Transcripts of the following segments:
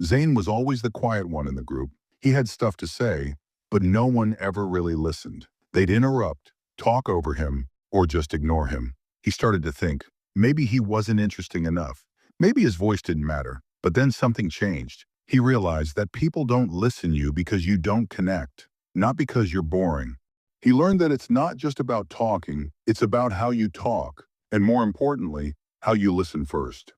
Zane was always the quiet one in the group. He had stuff to say, but no one ever really listened. They'd interrupt, talk over him, or just ignore him. He started to think, maybe he wasn't interesting enough. Maybe his voice didn't matter. But then something changed. He realized that people don't listen to you because you don't connect, not because you're boring. He learned that it's not just about talking, it's about how you talk, and more importantly, how you listen first.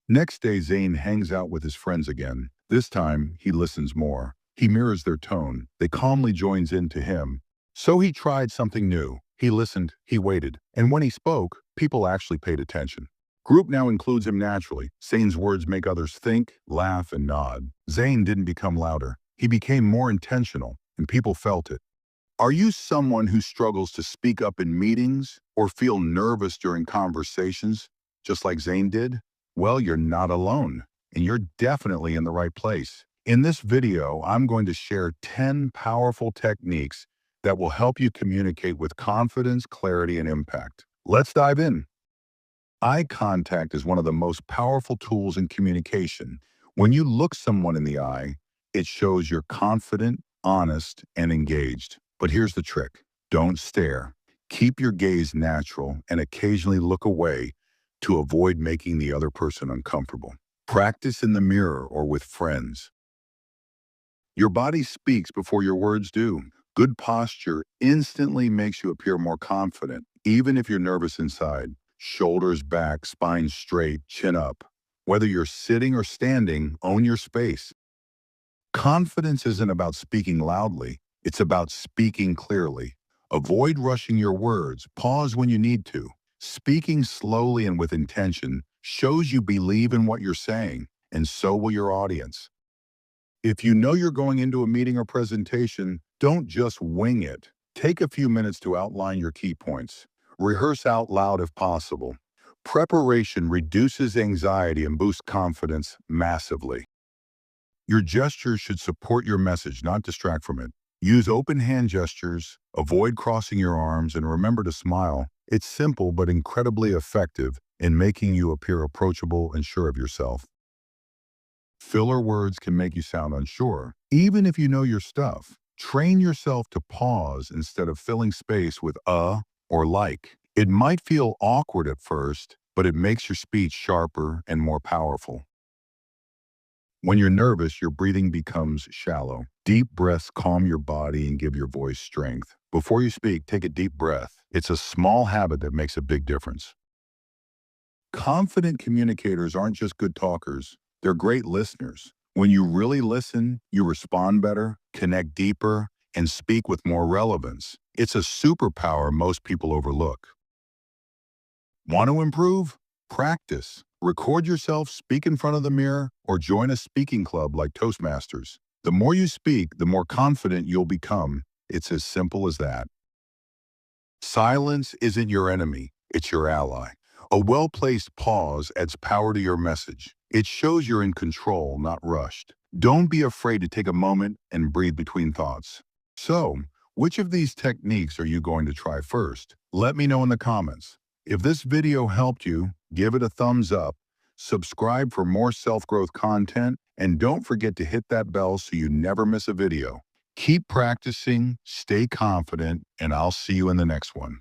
Next day, Zane hangs out with his friends again. This time, he listens more. He mirrors their tone. They calmly joins in to him. So he tried something new. He listened, he waited, and when he spoke, people actually paid attention. Group now includes him naturally. Zane's words make others think, laugh, and nod. Zane didn't become louder. He became more intentional, and people felt it. Are you someone who struggles to speak up in meetings or feel nervous during conversations, just like Zane did? Well, you're not alone, and you're definitely in the right place. In this video, I'm going to share 10 powerful techniques that will help you communicate with confidence, clarity, and impact. Let's dive in. Eye contact is one of the most powerful tools in communication. When you look someone in the eye, it shows you're confident, honest, and engaged. But here's the trick. Don't stare. Keep your gaze natural and occasionally look away to avoid making the other person uncomfortable. Practice in the mirror or with friends. Your body speaks before your words do. Good posture instantly makes you appear more confident, even if you're nervous inside. Shoulders back, spine straight, chin up. Whether you're sitting or standing, own your space. Confidence isn't about speaking loudly. It's about speaking clearly. Avoid rushing your words. Pause when you need to. Speaking slowly and with intention shows you believe in what you're saying, and so will your audience. If you know you're going into a meeting or presentation, don't just wing it. Take a few minutes to outline your key points. Rehearse out loud if possible. Preparation reduces anxiety and boosts confidence massively. Your gestures should support your message, not distract from it. Use open hand gestures, avoid crossing your arms, and remember to smile. It's simple but incredibly effective in making you appear approachable and sure of yourself. Filler words can make you sound unsure, even if you know your stuff. Train yourself to pause instead of filling space with or like. It might feel awkward at first, but it makes your speech sharper and more powerful. When you're nervous, your breathing becomes shallow. Deep breaths calm your body and give your voice strength. Before you speak, take a deep breath. It's a small habit that makes a big difference. Confident communicators aren't just good talkers, they're great listeners. When you really listen, you respond better, connect deeper, and speak with more relevance. It's a superpower most people overlook. Want to improve? Practice. Record yourself, speak in front of the mirror, or join a speaking club like Toastmasters. The more you speak, the more confident you'll become. It's as simple as that. Silence isn't your enemy, it's your ally. A well-placed pause adds power to your message. It shows you're in control, not rushed. Don't be afraid to take a moment and breathe between thoughts. So, which of these techniques are you going to try first? Let me know in the comments. If this video helped you, give it a thumbs up, subscribe for more self-growth content, and don't forget to hit that bell so you never miss a video. Keep practicing, stay confident, and I'll see you in the next one.